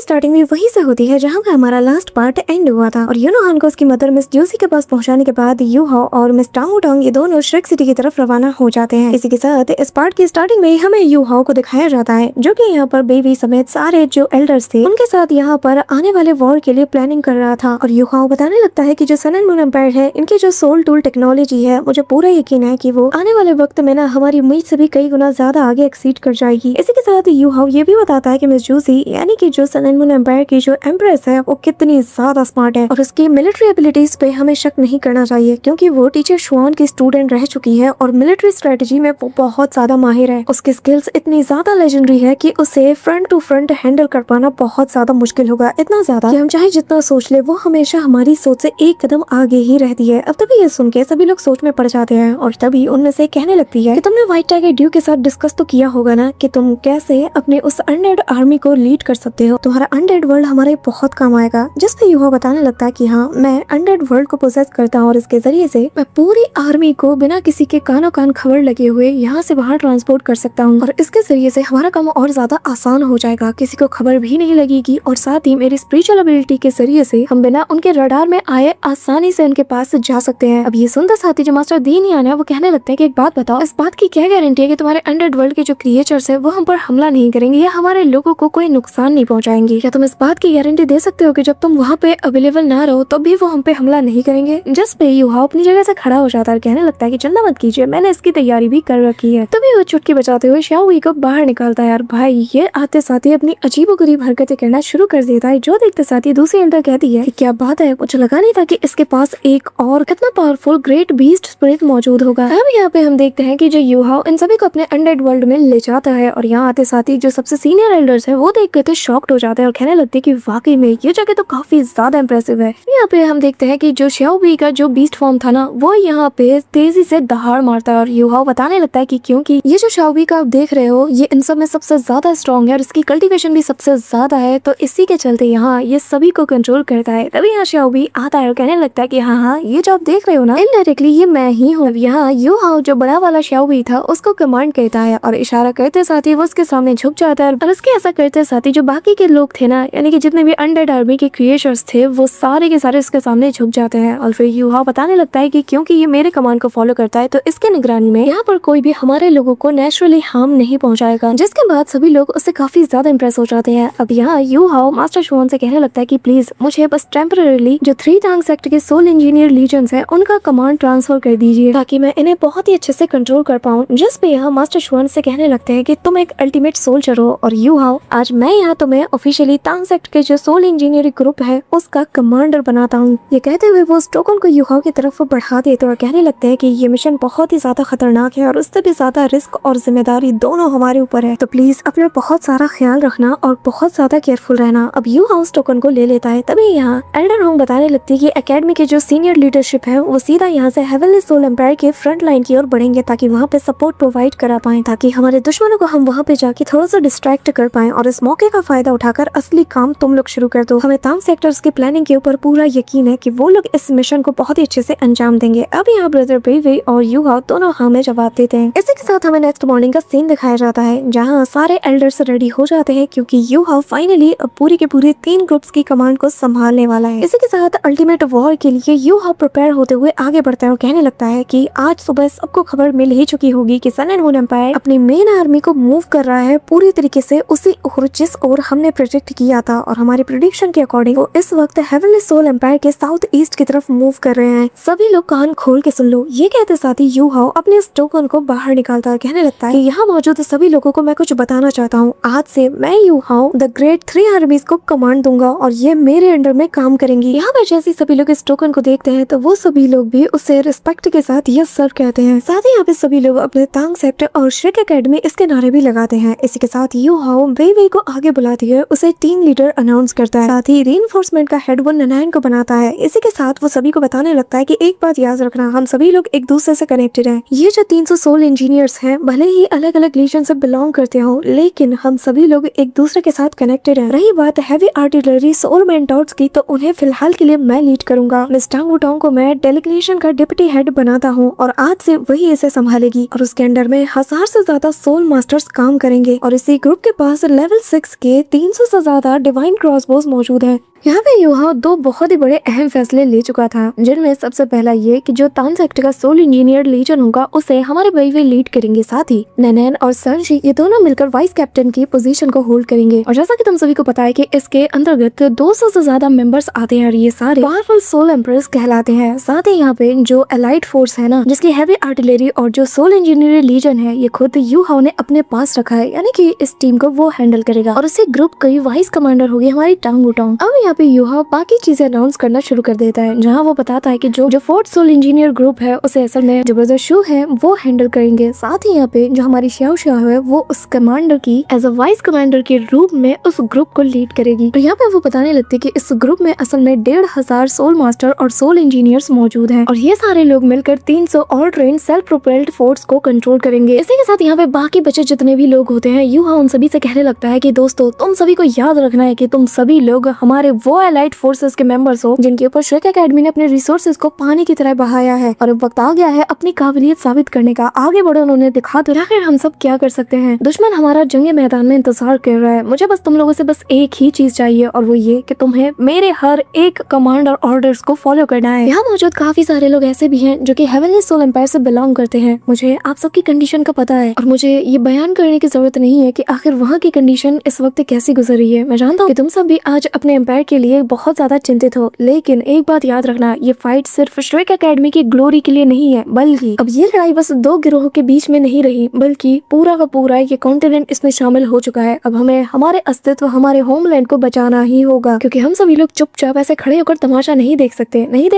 Starting भी वहीं से होती है जहाँ पे हमारा लास्ट पार्ट एंड हुआ था और यूनोहान को उसकी मदर मिस जूसी के पास पहुंचाने के बाद यू हाओ और मिस टांग टांग ये दोनों श्रेक सिटी की तरफ रवाना हो जाते हैं। इसी के साथ इस पार्ट की स्टार्टिंग में हमें यू हाओ को दिखाया जाता है जो कि यहाँ पर बेबी समेत सारे जो एल्डर्स थे उनके साथ यहाँ पर आने वाले वॉर के लिए प्लानिंग कर रहा था। और यू हाओ बताने लगता है कि जो सन एंड मून एम्पायर है इनकी जो सोल टूल टेक्नोलॉजी है मुझे पूरा यकीन है कि वो आने वाले वक्त में ना हमारी उम्मीद से भी कई गुना ज्यादा आगे एक्सीड कर जाएगी। इसी के साथ यू हाओ ये भी बताता है कि मिस जूसी यानी कि जो सन एंड मून एम्पायर की जो एम्प्रेस है वो कितनी ज्यादा स्मार्ट है और उसकी मिलिट्री एबिलिटीज पे हमें शक नहीं करना चाहिए क्योंकि वो टीचर शुआन की स्टूडेंट रह चुकी है और मिलिट्री स्ट्रेटजी में वो बहुत ज्यादा माहिर है। उसकी स्किल्स इतनी ज्यादा लेजेंडरी है कि उसे फ्रंट टू फ्रंट हैंडल कर पाना बहुत ज्यादा मुश्किल होगा, इतना ज्यादा कि हम चाहे जितना सोच ले वो हमेशा हमारी सोच से एक कदम आगे ही रहती है। अब तभी ये सुन के सभी लोग सोच में पड़ जाते हैं और तभी उनमें से कहने लगती है कि तुमने व्हाइट टाइगर ड्यू के साथ डिस्कस तो किया होगा ना कि तुम कैसे अपने उस अनडेड आर्मी को लीड कर सकते हो, तुम्हारा अनडेड वर्ल्ड हमारे बहुत काम आएगा। जिस पे यूहा बताने लगता है कि हाँ मैं अनडेड वर्ल्ड को पोजेस करता हूँ और इसके जरिए से मैं पूरी आर्मी को बिना किसी के कानों कान खबर लगे हुए यहाँ से बाहर ट्रांसपोर्ट कर सकता हूँ और इसके जरिए से हमारा काम और ज्यादा आसान हो जाएगा, किसी को खबर भी नहीं लगेगी और साथ ही मेरी स्पिरिचुअल एबिलिटी के जरिए से हम बिना उनके रडार में आए आसानी से उनके पास जा सकते हैं। अब ये सुनते साथ ही जो मास्टर दीनियान है वो कहने लगते हैं कि एक बात बताओ, इस बात की क्या गारंटी है कि तुम्हारे अनडेड वर्ल्ड के जो क्रिएचर्स है वो हम पर हमला नहीं करेंगे या हमारे लोगों को कोई नुकसान नहीं पहुंचाएंगे? क्या तुम इस बात की गारंटी दे सकते हो कि जब तुम वहाँ पे अवेलेबल ना रहो तो भी वो हम पे हमला नहीं करेंगे? जिस पे यूहा अपनी जगह से खड़ा हो जाता है और कहने लगता है कि चिंता मत कीजिए, मैंने इसकी तैयारी भी कर रखी है। तभी वो चुटकी बजाते हुए शाओवी को बाहर निकालता है। यार भाई ये आते साथ ही अपनी अजीबोगरीब हरकतें करना शुरू कर देता है जो देखते साथ ही दूसरी एल्डर कहती है कि क्या बात है, मुझे लगा नहीं था कि इसके पास एक और कितना पावरफुल ग्रेट बीस्ट स्पिरिट मौजूद होगा। अब यहाँ पे हम देखते हैं कि जो यूहा इन सभी को अपने अनडेड वर्ल्ड में ले जाता है और यहाँ आते साथ ही जो सबसे सीनियर एल्डर्स है वो देख कर शॉक्ड हो जाते हैं और कहने लगते हैं कि वाकई में ये जगह तो काफी ज्यादा इंप्रेसिव है। यहाँ पे हम देखते हैं कि जो शाओवी का जो बीस्ट फॉर्म था ना वो यहाँ पे तेजी से दहाड़ मारता है और यूहा बताने लगता है कि क्योंकि ये जो शाओवी का आप देख रहे हो ये इन सब में सबसे ज्यादा स्ट्रॉन्ग है और इसकी कल्टीवेशन भी सबसे ज्यादा है, तो इसी के चलते यहाँ ये सभी को कंट्रोल करता है। तभी यहाँ शाओवी आता है और कहने लगता है कि हाँ ये जो आप देख रहे हो ना इनडायरेक्टली ये मैं ही हूँ। यहाँ यूहा जो बड़ा वाला शाओवी था उसको कमांड कहता है और इशारा करते साथ ही वो उसके सामने झुक जाता है और उसके ऐसा करते साथ ही जो बाकी के लोग थे ना यानी कि जितने भी अनडेड आर्मी के क्रिएचर्स थे वो सारे के सारे इसके सामने झुक जाते हैं और फिर यूहा बताने लगता है कि क्योंकि ये मेरे कमांड को फॉलो करता है तो इसके निगरानी में यहाँ पर कोई भी हमारे लोगों को नेचुरली हार्म नहीं पहुंचाएगा। जिसके बाद सभी लोग उससे काफी ज्यादा इंप्रेस हो जाते हैं। अब यहाँ यूहा मास्टर शुआन से कहने लगता है कि प्लीज मुझे बस टेम्पररीली जो 3 टांग सेक्टर के सोल इंजीनियर लीजन्स है उनका कमांड ट्रांसफर कर दीजिए ताकि मैं इन्हें बहुत ही अच्छे से कंट्रोल कर पाऊँ। जिस पे यहाँ मास्टर शुआन से कहने लगते हैं कि तुम एक अल्टीमेट सोल्जर हो और यूहा आज मैं यहाँ तुम्हें ऑफिशियली टांग सेक्टर के जो सोल इंजीनियरिंग ग्रुप है उसका कमांडर बनाता हूँ। ये कहते हुए वो उस टोकन को यूहा की तरफ बढ़ा देते और कहने लगते हैं कि ये मिशन बहुत ही ज्यादा खतरनाक है और उससे भी ज्यादा रिस्क और जिम्मेदारी दोनों हमारे ऊपर है, तो प्लीज अपना बहुत सारा ख्याल रखना और बहुत ज्यादा केयरफुल रहना। अब यूहा उस टोकन को ले लेता है। तभी यहाँ एल्डर होंग बताने लगती है कि एकेडमी के जो सीनियर लीडरशिप है वो सीधा यहाँ से हेवनली सोल एम्पायर के फ्रंट लाइन की ओर बढ़ेंगे ताकि वहाँ पे सपोर्ट प्रोवाइड करा पाए ताकि हमारे दुश्मनों को हम वहाँ पे जाके थोड़ा सा डिस्ट्रैक्ट कर पाए और इस मौके का फायदा उठाकर असली काम तुम लोग शुरू कर दो। हमें टांग सेक्टर्स की प्लानिंग के ऊपर पूरा यकीन है कि वो लोग इस मिशन को बहुत ही अच्छे से अंजाम देंगे। अब यहाँ ब्रदर बेबी और यूहा दोनों हाँ में जवाब देते हैं। इसी के साथ हमें नेक्स्ट मॉर्निंग का सीन दिखाया जाता है जहाँ सारे एल्डर्स रेडी हो जाते हैं क्योंकि यूहा फाइनली पूरी के पूरे 3 ग्रुप्स की कमांड को संभालने वाला है। इसी के साथ अल्टीमेट वॉर के लिए यूहा प्रिपेयर होते हुए आगे बढ़ता है और कहने लगता है कि आज सुबह सबको खबर मिल ही चुकी होगी कि सन एंड मून एम्पायर अपनी मेन आर्मी को मूव कर रहा है पूरी तरीके से उसी ओर जिस ओर हमने प्रेडिक्ट किया था और हमारी प्रेडिक्शन के अकॉर्डिंग वो इस वक्त हेवनली सोल एम्पायर के साउथ ईस्ट की तरफ मूव कर रहे हैं। सभी लोग कान खोल के सुन लो। ये कहते साथ ही यूहा अपने इस टोकन को बाहर निकालता है कहने लगता है कि यहाँ मौजूद सभी लोगों को मैं कुछ बताना चाहता हूँ। आज से मैं यूहा द ग्रेट 3 आर्मीज को कमांड दूंगा और ये मेरे अंडर में काम करेंगी। यहाँ पर जैसे सभी लोग इस टोकन को देखते हैं तो वो सभी लोग भी उससे रिस्पेक्ट के साथ यस सर कहते हैं। साथ ही यहाँ पे सभी लोग अपने टांग सेक्टर और श्रिक एकेडमी इसके नारे भी लगाते हैं। इसी के साथ यूहा वेई को आगे बुलाती है, उसे टीम लीडर अनाउंस करता है, साथ ही रीइंफोर्समेंट का हेड वो ननायन को बनाता है। इसी के साथ वो सभी को बताने लगता है कि एक बात याद रखना, हम सभी लोग एक दूसरे से कनेक्टेड हैं। ये जो 300 सोल इंजीनियर्स हैं भले ही अलग अलग लीजन से बिलोंग करते हो लेकिन हम सभी लोग एक दूसरे के साथ कनेक्टेड हैं। रही बात हैवी आर्टिलरी सोल मेंटोर्स की तो उन्हें फिलहाल के लिए मैं लीड करूंगा। मिस टांग वुटांग को मैं डेलीगेशन का डिप्टी हेड बनाता हूँ और आज से वही इसे संभालेगी और उसके अंडर में 1000 से ज्यादा सोल मास्टर्स काम करेंगे और इसी ग्रुप के पास लेवल 6 के 300 से ज्यादा डिवाइन क्रॉसबोस मौजूद है। यहाँ पे यूहाओ दो बहुत ही बड़े अहम फैसले ले चुका था, जिनमें सबसे पहला ये कि जो तान सेक्टर का सोल इंजीनियर लीजन होगा उसे हमारे भाई वे लीड करेंगे, साथ ही नैनैन और संशी ये दोनों मिलकर वाइस कैप्टन की पोजीशन को होल्ड करेंगे। और जैसा कि तुम सभी को पता है कि इसके अंतर्गत 200 से ज्यादा मेंबर्स आते हैं और ये सारे पावरफुल सोल एम्प्रेस कहलाते हैं। साथ ही यहाँ पे जो एलाइट फोर्स है ना, जिसकी हैवी आर्टिलरी और जो सोल इंजीनियर लीजन है, ये खुद यूहाओ ने अपने पास रखा है, यानी कि इस टीम को वो हैंडल करेगा और उसी ग्रुप की वाइस कमांडर होगी हमारी टांग वुटांग। अब यहाँ पे यूहाओ बाकी चीजें अनाउंस करना शुरू कर देता है, जहाँ वो बताता है कि जो फोर्थ सोल इंजीनियर ग्रुप है उसे असल में जो ब्रदर शू है वो हैंडल करेंगे। साथ ही यहाँ पे जो हमारी श्याओ श्याओ है वो उस कमांडर की एज अ वाइस कमांडर के रूप में उस ग्रुप को लीड करेगी। तो यहाँ पे वो बताने लगती है कि इस ग्रुप में असल में 1500 सोल मास्टर और सोल इंजीनियर्स मौजूद हैं और ये सारे लोग मिलकर 300 और ट्रेन सेल्फ प्रोपेल्ड फोर्स को कंट्रोल करेंगे। इसी के साथ यहाँ पे बाकी बचे जितने भी लोग होते हैं, यूहाओ उन सभी से कहने लगता है कि दोस्तों तुम सभी को याद रखना है कि तुम सभी लोग हमारे वो एलाइट फोर्सेस के मेंबर्स हो जिनके ऊपर श्रेक एकेडमी ने अपने रिसोर्सेज को पानी की तरह बहाया है और अब वक्त आ गया है अपनी काबिलियत साबित करने का। आगे बढ़ो, उन्होंने दिखा दो आखिर हम सब क्या कर सकते हैं। दुश्मन हमारा जंगे मैदान में इंतजार कर रहा है, मुझे बस तुम लोगों से बस एक ही चीज चाहिए और वो ये कि तुम्हें मेरे हर एक कमांड और ऑर्डर्स को फॉलो करना है। यहाँ मौजूद काफी सारे लोग ऐसे भी हैं जो कि हेवनली सोल एम्पायर से बिलोंग करते हैं। मुझे आप सबकी कंडीशन का पता है और मुझे ये बयान करने की जरूरत नहीं है कि आखिर वहाँ की कंडीशन इस वक्त कैसी गुजर रही है। मैं जानता हूँ कि तुम सब भी आज अपने एम्पायर के लिए बहुत ज्यादा चिंतित हो, लेकिन एक बात याद रखना, ये फाइट सिर्फ श्रेक एकेडमी की ग्लोरी के लिए नहीं है, बल्कि अब ये लड़ाई बस दो गिरोह के बीच में नहीं रही, बल्कि पूरा का पूरा ये कॉन्टिनेंट इसमें शामिल हो चुका है। अब हमें हमारे अस्तित्व, हमारे होमलैंड को बचाना ही होगा, क्योंकि हम सभी लोग चुपचाप ऐसे खड़े होकर तमाशा नहीं देख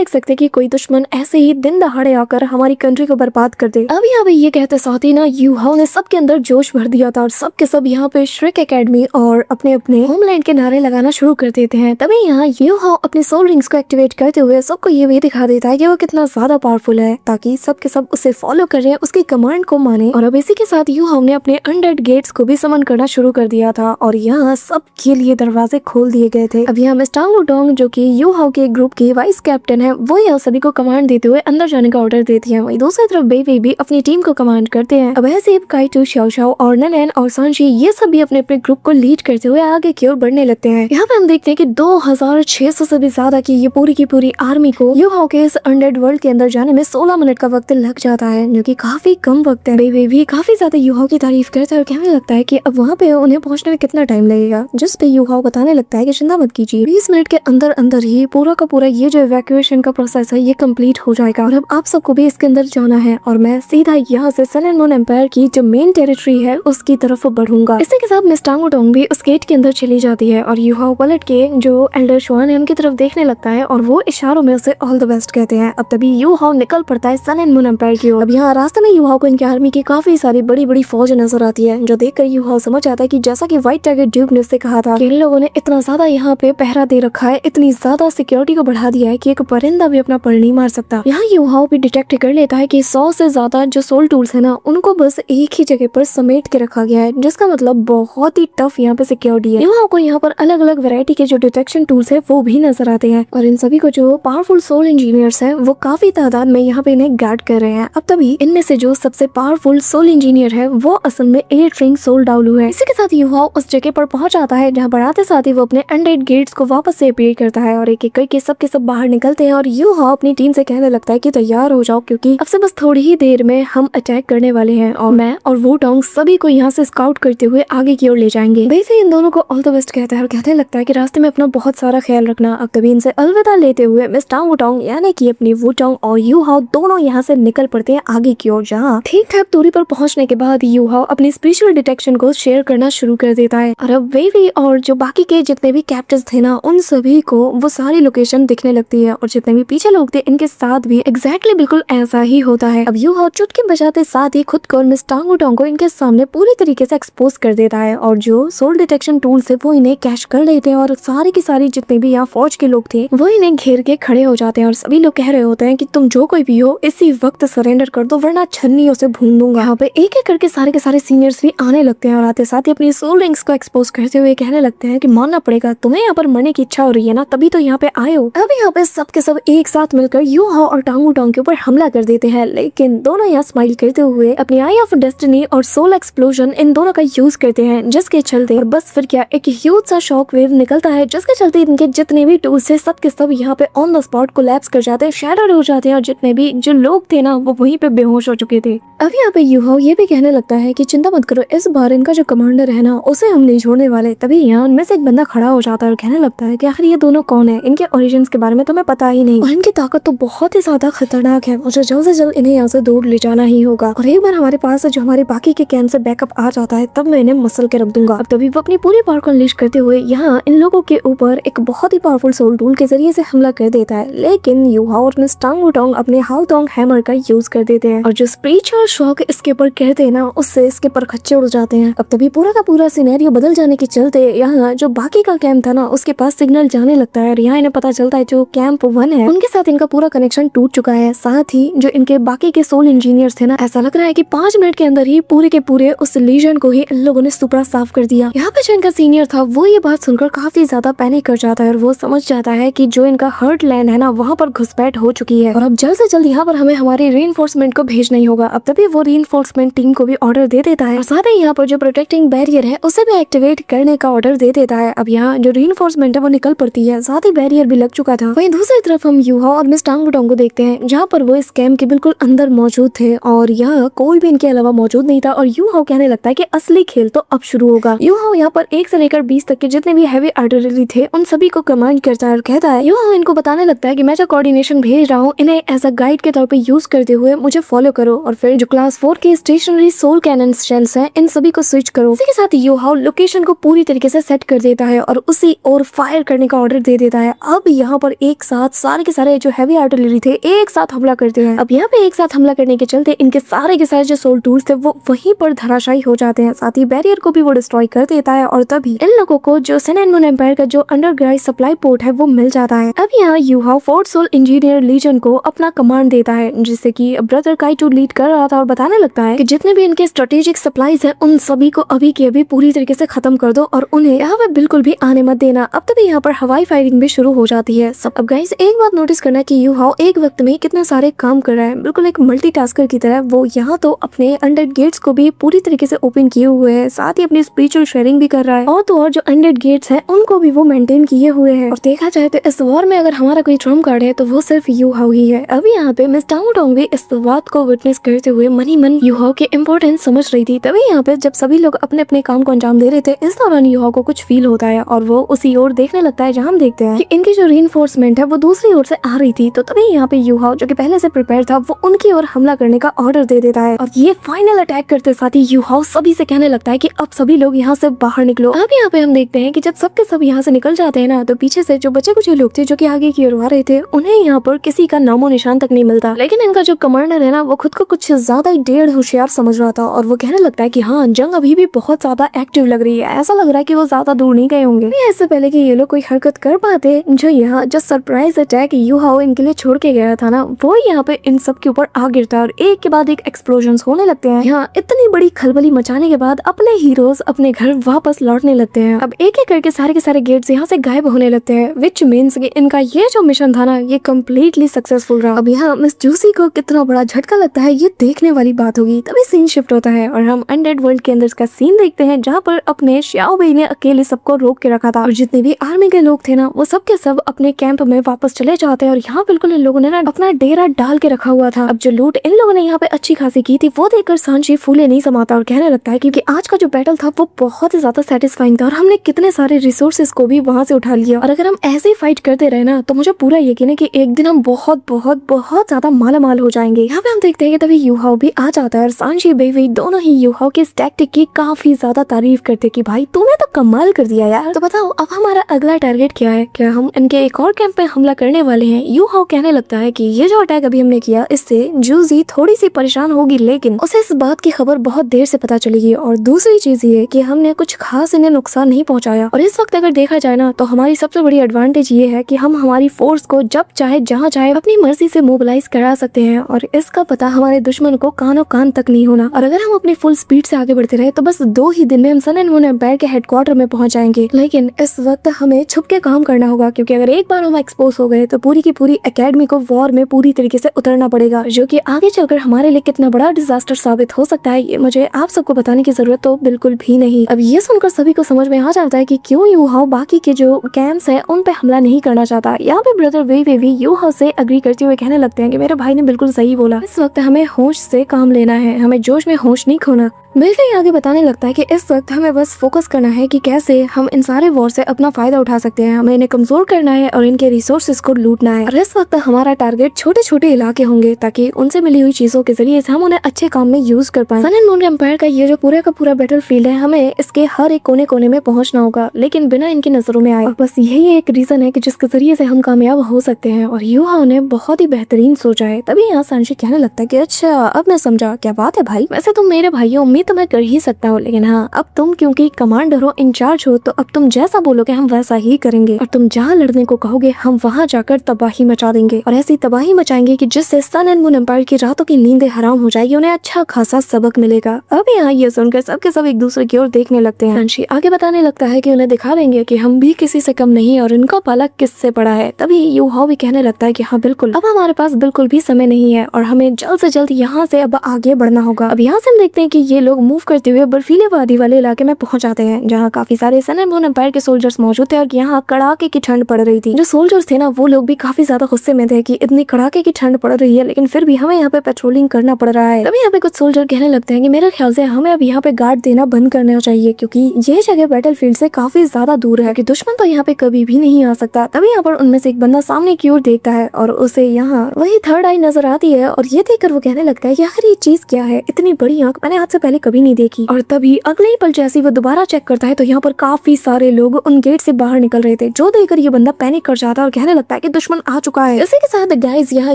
सकते कि कोई दुश्मन ऐसे ही दिन दहाड़े आकर हमारी कंट्री को बर्बाद कर दे। अब यहाँ पे ये कहते साथ ही ना यूहाओ ने सबके अंदर जोश भर दिया था और सबके सब यहाँ पे श्रेक एकेडमी और अपने अपने होमलैंड के नारे लगाना शुरू कर देते हैं। तभी यहाँ यूहाओ अपने सोल रिंग्स को एक्टिवेट करते हुए सबको ये भी दिखा देता है कि वो कितना ज्यादा पावरफुल है, ताकि सबके सब उसे फॉलो करें, उसकी कमांड को माने। और अब इसी के साथ यूहाओ ने अपने अनडेड गेट्स को भी समन करना शुरू कर दिया था और यहाँ सबके लिए दरवाजे खोल दिए गए थे। अब यहाँ मिस टांग वुटांग जो कि यूहाओ के ग्रुप की वाइस कैप्टन है, वो यह सभी को कमांड देते हुए अंदर जाने का ऑर्डर देती है। वहीं दूसरी तरफ बेबी भी अपनी टीम को कमांड करते हैं। अब ऐसे काइटू, श्याओ श्याओ और नैनैन और सांशी ये सब भी अपने अपने ग्रुप को लीड करते हुए आगे की ओर बढ़ने लगते हैं। यहाँ पे हम देखते हैं कि 2600 से भी ज्यादा की ये पूरी आर्मी को यूहाओ के इस अनडेड वर्ल्ड के अंदर जाने में 16 मिनट का वक्त लग जाता है, जो कि काफी कम वक्त है। बेबी भी काफी ज्यादा यूहाओ की तारीफ करता है और कहने लगता है कि अब वहाँ पे उन्हें पहुंचने में कितना टाइम लगेगा, जिस पे यूहाओ बताने लगता है कि चिंता मत कीजिए, 20 मिनट के अंदर अंदर ही पूरा का पूरा ये जो इवैक्यूएशन का प्रोसेस है ये कंप्लीट हो जाएगा और अब आप सबको भी इसके अंदर जाना है और मैं सीधा यहाँ से सन एंड मून एम्पायर की जो मेन टेरिटरी है उसकी तरफ बढ़ूंगा। इसी के साथ मिस टांग वुटांग भी उस गेट के अंदर चली जाती है और यूहाओ पलट के जो एल्डर शुआन है उनकी तरफ देखने लगता है और वो इशारों में उसे ऑल द बेस्ट कहते हैं। अब तभी यूहाओ निकल पड़ता है सन एंड मून एम्पायर की ओर। अब यहाँ रास्ते में यूहाओ को इनकी आर्मी की काफी सारी बड़ी फौज नजर आती है, जो देखकर यूहाओ समझ आता है कि जैसा कि व्हाइट टाइगर ड्यूक ने उससे कहा था कि इन लोगों ने इतना ज्यादा यहाँ पे पहरा दे रखा है, इतनी ज्यादा सिक्योरिटी को बढ़ा दिया है कि एक परिंदा भी अपना पर नहीं मार सकता। यहाँ यूहाओ भी डिटेक्ट कर लेता है कि 100 से ज्यादा जो सोल टूल्स है ना, उनको बस एक ही जगह पर समेट के रखा गया है, जिसका मतलब बहुत ही टफ यहाँ पे सिक्योरिटी है। यूहाओ को यहाँ पर अलग अलग वैरायटी के जो डिटेक्शन टूल्स है वो भी नजर आते हैं और इन सभी को जो पावरफुल सोल इंजीनियर्स हैं वो काफी तादाद में यहाँ पे इन्हें गार्ड कर रहे हैं। अब तभी इनमें से जो सबसे पावरफुल सोल इंजीनियर है वो असल में 8 रिंग सोल डाउलू है। इसी के साथ यूहाओ उस जगह पर पहुंच जाता है जहाँ बढ़ाते साथ ही वो अपने अनडेड गेट्स को वापस से अपीयर करता है और एक एक करके सबके सब बाहर निकलते हैं और यूहाओ अपनी टीम से कहने लगता है कि तैयार हो जाओ, क्योंकि अब से बस थोड़ी ही देर में हम अटैक करने वाले हैं और मैं और वुटांग सभी को यहाँ से स्काउट करते हुए आगे की ओर ले जाएंगे। वैसे इन दोनों को ऑल द बेस्ट कहता है और कहने लगता है कि रास्ते में अपना बहुत सारा ख्याल रखना। अब तभी इनसे अलविदा लेते हुए मिस टांग वुटांग यानी कि अपनी वुटांग और यूहाओ दोनों यहाँ से निकल पड़ते हैं आगे की ओर, जहाँ ठीक ठाक दूरी पर पहुंचने के बाद यूहाओ अपनी स्पिरिचुअल डिटेक्शन को शेयर करना शुरू कर देता है और अब वेवी और जो बाकी के जितने भी कैप्टर्स थे ना, उन सभी को वो सारी लोकेशन दिखने लगती है और जितने भी पीछे लोग थे इनके साथ भी एग्जैक्टली बिल्कुल ऐसा ही होता है। अब यूहाओ चुटकी बजाते साथ ही खुद को और मिस टांग वुटांग को इनके सामने पूरी तरीके से एक्सपोज कर देता है और जो सोल डिटेक्शन टूल्स है वो इन्हें कैश कर लेते हैं और सारी की सारी जितने भी यहाँ फौज के लोग थे वो इन्हें घेर के खड़े हो जाते हैं और सभी लोग कह रहे होते हैं कि तुम जो कोई भी हो इसी वक्त सरेंडर कर दो, वरना छन्नियों से भून दूंगा। यहाँ पे एक एक करके सारे के सारे सीनियर्स भी आने लगते हैं और आते साथ ही अपनी सोल रिंग्स को एक्सपोज करते हुए कहने लगते हैं कि मानना पड़ेगा, तुम्हें यहाँ पर मरने की इच्छा हो रही है ना, तभी तो यहाँ पे आए हो। अब यहाँ पे सबके सब एक साथ मिलकर यूहाओ और टांग वुटांग के ऊपर हमला कर देते हैं, लेकिन दोनों यहाँ स्माइल करते हुए अपनी आई ऑफ डेस्टिनी और सोल एक्सप्लोजन इन दोनों का यूज करते हैं, जिसके चलते बस फिर क्या एक ह्यूज सा शॉक वेव निकलता है, जिसके चलते इनके जितने भी टूल्स थे सब के सब यहाँ पे ऑन द स्पॉट कोलैप्स कर जाते हैं, शैटर्ड हो जाते हैं और जितने भी जो लोग थे ना वो वहीं पे बेहोश हो चुके थे। अब यहाँ पे यूहाओ ये भी कहने लगता है कि चिंता मत करो, इस बार इनका जो कमांडर है ना उसे हम नहीं छोड़ने वाले। तभी यहाँ उनमें से एक बंदा खड़ा हो जाता है और कहने लगता है कि आखिर ये दोनों कौन है, इनके ओरिजिन्स के बारे में तुम्हें पता ही नहीं और इनकी ताकत तो बहुत ही ज्यादा खतरनाक है, मुझे जल्द से जल्द इन्हें यहाँ से दूर ले जाना ही होगा और एक बार हमारे पास जो हमारे बाकी के कैंप से बैकअप आ जाता है तब मैं इन्हें मसल के रख दूंगा। अब तभी वो अपनी पूरी पावर को अनलीश करते हुए यहाँ इन लोगों के ऊपर एक बहुत ही पावरफुल सोल टूल के जरिए से हमला कर देता है, लेकिन यूहाओ और मिस टांग वुटांग अपने हाओतोंग हैमर का यूज कर देते हैं और जो स्पिरिचुअल शॉक इसके ऊपर कहते हैं ना उससे इसके परखच्चे उड़ जाते हैं। अब तभी पूरा का पूरा सिनेरियो बदल जाने के चलते यहाँ जो बाकी का कैंप था ना उसके पास सिग्नल जाने लगता है और यहाँ इन्हें पता चलता है जो कैंप 1 है उनके साथ इनका पूरा कनेक्शन टूट चुका है। साथ ही जो इनके बाकी के सोल इंजीनियर्स थे ना, ऐसा लग रहा है कि 5 मिनट के अंदर ही पूरे के पूरे उस लीजन को ही इन लोगों ने सुपड़ा साफ कर दिया। यहाँ पे जो इनका सीनियर था वो ये बात सुनकर काफी ज्यादा पैनिक कर जाता है और वो समझ जाता है कि जो इनका हर्ट लैंड है ना वहाँ पर घुसपैठ हो चुकी है और अब जल्द से जल्द यहाँ पर हमें हमारी रीइंफोर्समेंट को भेजना ही होगा। अब तभी वो रीइंफोर्समेंट टीम को भी ऑर्डर दे देता है और साथ ही यहाँ पर जो प्रोटेक्टिंग बैरियर है उसे भी एक्टिवेट करने का ऑर्डर दे देता है। अब यहाँ जो रीइंफोर्समेंट है वो निकल पड़ती है, साथ ही बैरियर भी लग चुका था। वहीं दूसरी तरफ हम यूहाओ और मिस टांग वुटांग को देखते हैं जहाँ पर वो इस कैंप के बिल्कुल अंदर मौजूद थे और यहाँ कोई भी इनके अलावा मौजूद नहीं था और यूहाओ कहने लगता है कि असली खेल तो अब शुरू होगा। यूहाओ यहाँ पर 1 से लेकर 20 तक के जितने भी हैवी आर्टिलरी थे उन सभी को कमांड करता है और कहता है, यूहाओ इनको बताने लगता है कि मैं जो कोऑर्डिनेशन भेज रहा हूँ इन्हें एज अ गाइड के तौर पे यूज करते हुए मुझे फॉलो करो और फिर जो क्लास 4 के स्टेशनरी सोल कैनन शेल्स हैं इन सभी को स्विच करो। इसी के साथ यूहाओ लोकेशन को पूरी तरीके से सेट कर देता है और उसी और फायर करने का ऑर्डर दे देता है। अब यहाँ पर एक साथ सारे के सारे जो हैवी आर्टिलरी थे एक साथ हमला करते हैं। अब यहाँ पे एक साथ हमला करने के चलते इनके सारे के सारे जो सोल टूल्स थे वो वहीं पर धराशायी हो जाते हैं, साथ ही बैरियर को भी वो डिस्ट्रॉय कर देता है और तभी इन लोगों को जो सन एंड मून एम्पायर का जो अंडरग्राउंड सप्लाई पोर्ट है वो मिल जाता है। अब यहाँ Yuhao 4th soul engineer legion को अपना कमांड देता है जिससे कि ब्रदर काइटो लीड कर रहा था और बताने लगता है कि जितने भी इनके स्ट्रेटेजिक सप्लाईज है उन सभी को अभी के अभी पूरी तरीके से खत्म कर दो और उन्हें यहाँ पे बिल्कुल भी आने मत देना। अब तभी यहाँ पर हवाई फायरिंग भी शुरू हो जाती है सब। अब गाइस एक बात नोटिस करना कि यूहाओ एक वक्त में कितने सारे काम कर रहा है, बिल्कुल एक मल्टीटास्कर की तरह। वो यहाँ तो अपने अनडेड गेट्स को भी पूरी तरीके से ओपन किए हुए है, साथ ही अपनी स्पिरिचुअल शेयरिंग भी कर रहा है और तो और जो अनडेड गेट्स है उनको भी वो मेंटेन किए हुए है। और देखा जाए तो इस वॉर में अगर हमारा कोई ट्रम्प कार्ड है तो वो सिर्फ यूहाओ ही है। अभी यहाँ पे मिस टांग वुटांग भी इस बात को विटनेस करते हुए मन ही मन यूहाओ के इम्पोर्टेंस समझ रही थी। तभी यहाँ पे जब सभी लोग अपने अपने काम को अंजाम दे रहे थे इस दौरान यूहाओ को कुछ फील होता है और वो उसी ओर देखने लगता है जहाँ हम देखते हैं कि इनकी जो रीइंफोर्समेंट है वो दूसरी ओर से आ रही थी। तो तभी यहाँ पे यूहाओ जो कि पहले से प्रिपेयर था वो उनकी ओर हमला करने का ऑर्डर दे देता है और ये फाइनल अटैक करते साथ ही यूहाओ सभी से कहने लगता है कि अब सभी लोग यहाँ से बाहर निकलो। अब यहाँ पे हम देखते हैं कि जब सबके सब यहाँ से निकल जाते हैं ना तो पीछे से जो बचे कुछ लोग थे जो कि आगे की ओर आ रहे थे उन्हें यहाँ पर किसी का नामो निशान तक नहीं मिलता। लेकिन इनका जो कमांडर है ना वो खुद को कुछ ज्यादा ही डेढ़ होशियार समझ रहा था और वो कहने लगता है कि हाँ जंग अभी भी बहुत ज्यादा एक्टिव लग रही है, ऐसा लग रहा है कि वो ज्यादा दूर नहीं गए होंगे। इससे पहले कि ये लोग कोई हरकत कर पाते जो यहाँ जो सरप्राइज अटैक यूहाओ इनके लिए छोड़ के गया था ना वो यहाँ पे इन सब के ऊपर आ गिरता है और एक के बाद एक एक्सप्लोजन्स होने लगते हैं। यहाँ इतनी बड़ी खलबली मचाने के बाद अपने हीरोज अपने घर वापस लौटने लगते हैं। अब एक एक करके सारे के सारे गेट्स यहाँ से गायब होने लगते हैं विच मीन्स कि इनका ये जो मिशन था ना ये कम्प्लीटली सक्सेसफुल रहा। अब यहाँ मिस जूसी को कितना बड़ा झटका लगता है ये देखने वाली बात होगी। तभी सीन शिफ्ट होता है और हम अनडेड वर्ल्ड के अंदर का सीन देखते हैं जहाँ पर अपने श्याओ बेई ने अकेले सबको रोक के रखा था और जितने भी आर्मी के लोग थे ना वो सब के सब अपने कैंप में वापस चले जाते हैं और यहाँ बिल्कुल इन लोगों ने ना अपना डेरा डाल के रखा हुआ था। अब जो लूट इन लोगों ने यहाँ पे अच्छी खासी की थी वो देखकर सांची फूले नहीं समाता और कहने लगता है कि आज का जो बैटल था वो बहुत ही ज्यादा सेटिस्फाइंग था और हमने कितने सारे रिसोर्सेज को भी वहां से उठा लिया और अगर हम ऐसे ही फाइट करते रहे ना तो मुझे पूरा यकीन है कि एक दिन हम बहुत बहुत बहुत ज्यादा मालामाल हो जाएंगे। यहाँ पे हम देखते हैं कि तभी यूहाओ भी आ जाता है और सांची बेई दोनों ही यूहाओ के टैक्टिक की काफी ज्यादा तारीफ करते कि भाई तूने तो कमाल कर दिया यार। तो बताओ अब हमारा अगला टारगेट क्या है, क्या हम इनके एक और कैंप पे हमला करने वाले हैं। यूहाओ कहने लगता है कि ये जो अटैक अभी हमने किया इससे जूजी थोड़ी सी परेशान होगी लेकिन उसे इस बात की खबर बहुत देर से पता चलेगी और दूसरी चीज ये कि हमने कुछ खास इन्हें नुकसान नहीं पहुंचाया और इस वक्त अगर देखा जाए ना तो हमारी सबसे बड़ी एडवांटेज ये है कि हम हमारी फोर्स को जब चाहे जहाँ चाहे अपनी मर्जी से मोबिलाइज करा सकते हैं और इसका पता हमारे दुश्मन को कानों कान तक नहीं होना। और अगर हम अपनी फुल स्पीड से आगे बढ़ते रहे तो बस 2 ही दिन में हम सन एंड मून एम्पायर के हेडक्वार्टर में पहुंच जाएंगे। लेकिन इस वक्त हमें छुप के काम करना होगा क्योंकि अगर एक बार हम एक्सपोज हो गए तो पूरी की पूरी एकेडमी को वॉर में पूरी तरीके से उतरना पड़ेगा जो कि आगे चलकर हमारे लिए कितना बड़ा डिजास्टर साबित हो सकता है ये मुझे आप सबको बताने की जरूरत तो बिल्कुल भी नहीं। अब ये सुनकर सभी को समझ में आ जाता है कि क्यों यू हाओ बाकी के जो कैंप्स है उन पे हमला नहीं करना चाहता। यहाँ पे ब्रदर वे वे भी यू हाओ से अग्री करते हुए कहने लगते हैं कि मेरे भाई ने बिल्कुल सही बोला, इस वक्त हमें होश से काम लेना है, हमें जोश में होश नहीं खोना। मिलके आगे बताने लगता है कि इस वक्त हमें बस फोकस करना है कि कैसे हम इन सारे वॉर से अपना फायदा उठा सकते हैं, हमें इन्हें कमजोर करना है और इनके रिसोर्सेज को लूटना है। और इस वक्त हमारा टारगेट छोटे छोटे इलाके होंगे ताकि उनसे मिली हुई चीजों के जरिए से हम उन्हें अच्छे काम में यूज कर पाए। सन एंड मून एम्पायर का ये जो पूरा का पूरा बैटल फील्ड है, हमें इसके हर एक कोने कोने में पहुंचना होगा, लेकिन बिना इनकी नजरों में आए। और बस यही एक रीजन है कि जिसके जरिए से हम कामयाब हो सकते हैं। और यू हाओ ने बहुत ही बेहतरीन सोचा है। तभी यहाँ सांशी कहने लगता है कि अच्छा अब मैं समझा, क्या बात है भाई, वैसे तुम मेरे भाई हो, उम्मीद तो मैं कर ही सकता हूँ, लेकिन हाँ अब तुम क्योंकि कमांडर हो, इंचार्ज हो, तो अब तुम जैसा बोलोगे हम वैसा ही करेंगे और तुम जहाँ लड़ने को कहोगे हम वहाँ जाकर तबाही मचा देंगे और ऐसी तबाही मचाएंगे कि जिससे सन एंड मून एम्पायर की रातों की नींदें हराम हो जाएगी, उन्हें अच्छा खासा सबक मिलेगा। अब यहाँ ये सुनकर सबके सब एक दूसरे की ओर देखने लगते हैं। सांशी आगे बताने लगता है कि उन्हें दिखा देंगे कि हम भी किसी से कम नहीं और इनका पाला किससे पड़ा है। तभी यू हाओ भी कहने लगता है कि हाँ बिल्कुल, अब हमारे पास बिल्कुल भी समय नहीं है और हमें जल्द से जल्द यहाँ से अब आगे बढ़ना होगा। अब यहाँ से हम देखते हैं कि ये लोग मूव करते हुए बर्फीले वादी वाले इलाके में पहुंच जाते हैं, जहाँ काफी सारे सन एंड मून एम्पायर के सोल्जर्स मौजूद थे और यहाँ कड़ाके की ठंड पड़ रही थी। जो सोल्जर्स थे ना, वो लोग भी काफी ज्यादा गुस्से में थे कि इतनी कड़ाके की ठंड पड़ रही है लेकिन फिर भी हमें यहाँ पे पेट्रोलिंग करना पड़ रहा है। तभी यहाँ पे कुछ सोल्जर कहने लगते हैं कि मेरे ख्याल से हमें अब यहाँ पे गार्ड देना बंद करना चाहिए, क्योंकि ये जगह बैटल फील्ड से काफी ज्यादा दूर है कि दुश्मन तो यहाँ पे कभी भी नहीं आ सकता। तभी यहाँ पर उनमें से एक बंदा सामने की ओर देखता है और उसे यहाँ वही थर्ड आई नजर आती है और ये देखकर वो कहने लगता है यार ये चीज क्या है, इतनी बड़ी आंख मैंने आज से पहले कभी नहीं देखी। और तभी अगले ही पल जैसे वो दोबारा चेक करता है तो यहाँ पर काफी सारे लोग उन गेट से बाहर निकल रहे थे, जो देखकर ये बंदा पैनिक कर जाता है और कहने लगता है कि दुश्मन आ चुका है। इसी के साथ गाइस यहाँ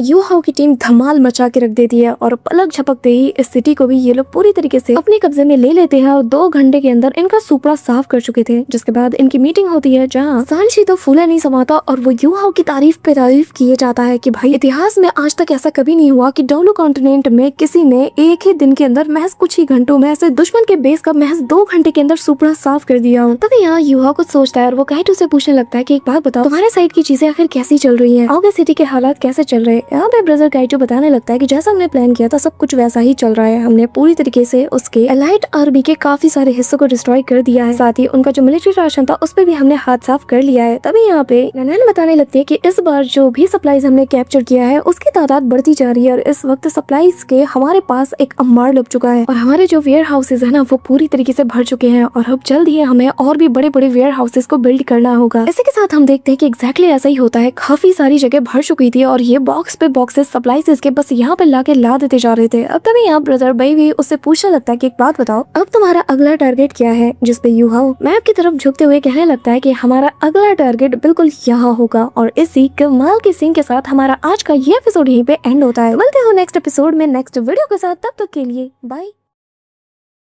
यू हाओ की टीम धमाल मचा के रख देती है और पलक झपकते ही इस सिटी को भी ये लोग पूरी तरीके से अपने कब्जे में ले लेते हैं और 2 घंटे के अंदर इनका सुपड़ा साफ कर चुके थे। जिसके बाद इनकी मीटिंग होती है जहाँ सांशी तो फूले नहीं समाता और वो यू हाओ की तारीफ पे तारीफ किए जाता है कि भाई इतिहास में आज तक ऐसा कभी नहीं हुआ कि डब्ल्यू कॉन्टिनेंट में किसी ने एक ही दिन के अंदर महज कुछ ही घंटों में ऐसे दुश्मन के बेस का महज 2 घंटे के अंदर सुपड़ा साफ कर दिया। तभी यहाँ यू हाओ कुछ सोचता है और वो काइटो से पूछने लगता है कि एक बात बताओ, तुम्हारे साइड की चीजें आखिर कैसी चल रही हैं? आगे सिटी के हालात कैसे चल रहे हैं? यहाँ पे ब्रदर काइटो बताने लगता है कि जैसा हमने प्लान किया था सब कुछ वैसा ही चल रहा है। हमने पूरी तरीके से उसके एलाइट आर्मी के काफी सारे हिस्सों को डिस्ट्रॉय कर दिया है, साथ ही उनका जो मिलिट्री राशन था उस पर भी हमने हाथ साफ कर लिया है। तभी यहाँ पे नैनन बताने लगती है कि इस बार जो भी सप्लाईज हमने कैप्चर किया है उसकी तादाद बढ़ती जा रही है और इस वक्त सप्लाईज के हमारे पास एक अंबार लग चुका है और हमारे जो वेयर हाउसेज है ना वो पूरी तरीके से भर चुके हैं और अब जल्द ही हमें और भी बड़े बड़े वेयर हाउसेज को बिल्ड करना होगा। इसी के साथ हम देखते हैं कि एग्जैक्टली ऐसा ही होता है, काफी सारी जगह भर चुकी थी और ये बॉक्स पे बॉक्सेस सप्लाईज के बस यहाँ पे लाके ला देते जा रहे थे। अब तभी यहाँ ब्रदर बेबी उससे पूछने लगता है कि एक बात बताओ, अब तुम्हारा अगला टारगेट क्या है? जिसपे यू हाओ मैप की तरफ झुकते हुए कहने लगता है कि हमारा अगला टारगेट बिल्कुल यहाँ होगा। और इसी कमाल के सीन के साथ हमारा आज का ये एपिसोड यहीं पे एंड होता है। मिलते हो नेक्स्ट एपिसोड में नेक्स्ट वीडियो के साथ, तब तक के लिए बाय।